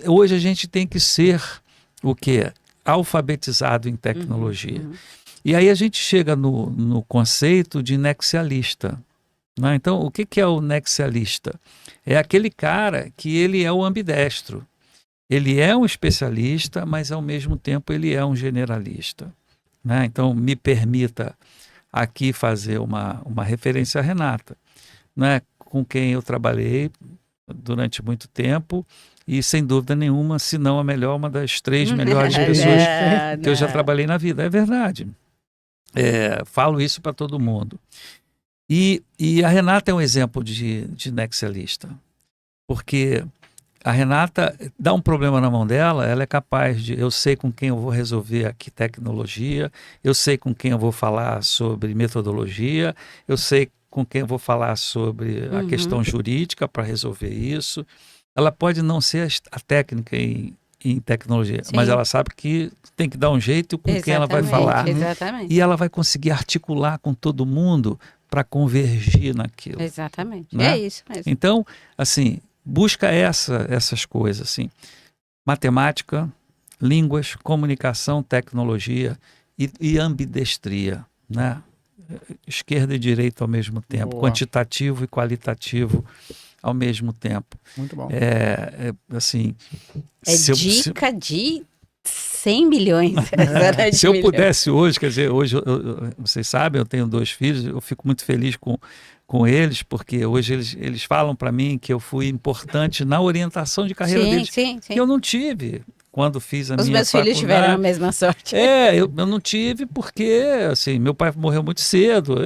Hoje a gente tem que ser o quê? Alfabetizado em tecnologia. E aí a gente chega no conceito de nexialista. Né? Então, o que é o nexialista? É aquele cara que ele é o ambidestro. Ele é um especialista, mas ao mesmo tempo ele é um generalista. Né? Então, me permita aqui fazer uma referência à Renata, né? Com quem eu trabalhei durante muito tempo e, sem dúvida nenhuma, se não a melhor, uma das 3 melhores pessoas que eu já trabalhei na vida. É verdade. Falo isso para todo mundo. E a Renata é um exemplo de nexialista, porque a Renata dá um problema na mão dela, ela é capaz de, eu sei com quem eu vou resolver aqui tecnologia, eu sei com quem eu vou falar sobre metodologia, eu sei com quem eu vou falar sobre a questão jurídica para resolver isso. Ela pode não ser a técnica em tecnologia, mas ela sabe que tem que dar um jeito com quem ela vai falar. E ela vai conseguir articular com todo mundo para convergir naquilo. Exatamente, né? É isso mesmo. Então, assim, busca essas coisas, assim, matemática, línguas, comunicação, tecnologia e ambidestria, né? Esquerda e direita ao mesmo tempo, Boa. quantitativo e qualitativo ao mesmo tempo. Muito bom. Assim, dica de 100 milhões. Se eu pudesse hoje, quer dizer, hoje vocês sabem, eu tenho 2 filhos, eu fico muito feliz com eles, porque hoje eles falam para mim que eu fui importante na orientação de carreira deles, que eu não tive quando fiz a minha faculdade. Os meus filhos tiveram a mesma sorte. Eu não tive porque, assim, meu pai morreu muito cedo,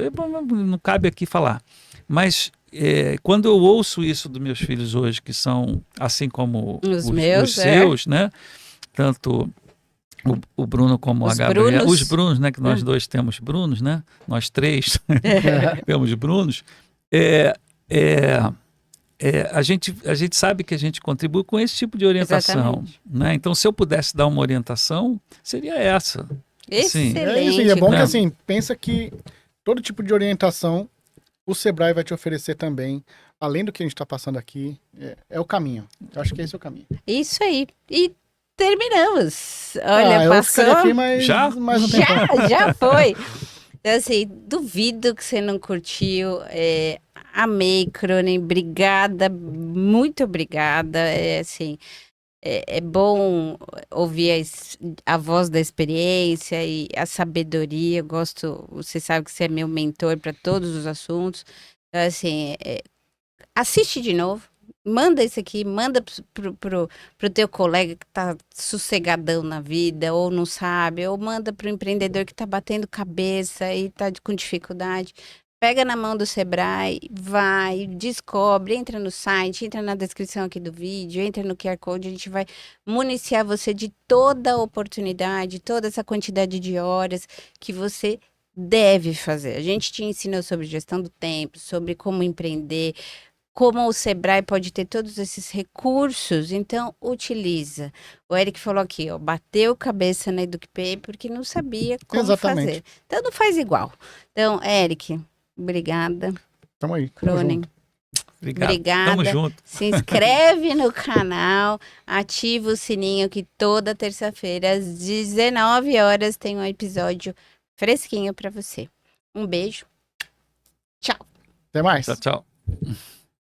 não cabe aqui falar. Mas quando eu ouço isso dos meus filhos hoje, que são assim como os seus, né? Tanto o Bruno como a Gabriela. Os Brunos, né? Que nós 2 temos Brunos, né? Nós 3 temos Brunos. A gente sabe que a gente contribui com esse tipo de orientação. Né? Então, se eu pudesse dar uma orientação, seria essa. Excelente. Assim, é bom que, assim, pensa que todo tipo de orientação o Sebrae vai te oferecer também, além do que a gente está passando aqui, é o caminho. Eu acho que esse é o caminho. Isso aí. E terminamos. Olha, passou. Eu aqui, mas mais um tempo. Já foi. Então, assim, duvido que você não curtiu. Amei, Cronen. Obrigada, muito obrigada. É bom ouvir a voz da experiência e a sabedoria. Eu gosto, você sabe que você é meu mentor para todos os assuntos. Então, assim, assiste de novo. Manda isso aqui, manda pro teu colega que tá sossegadão na vida ou não sabe, ou manda pro empreendedor que tá batendo cabeça e tá com dificuldade. Pega na mão do Sebrae, vai, descobre, entra no site, entra na descrição aqui do vídeo, entra no QR Code, a gente vai municiar você de toda a oportunidade, toda essa quantidade de horas que você deve fazer. A gente te ensinou sobre gestão do tempo, sobre como empreender, como o Sebrae pode ter todos esses recursos, então utiliza. O Eric falou aqui, ó, bateu cabeça na EducPay porque não sabia como Exatamente. fazer. Então não faz igual. Então, Eric, obrigada. Tamo aí. Tamo Cronen, junto. Obrigado. obrigada. Tamo junto. Se inscreve no canal, ativa o sininho que toda terça-feira às 19 horas tem um episódio fresquinho para você. Um beijo. Tchau. Até mais. Tchau, tchau.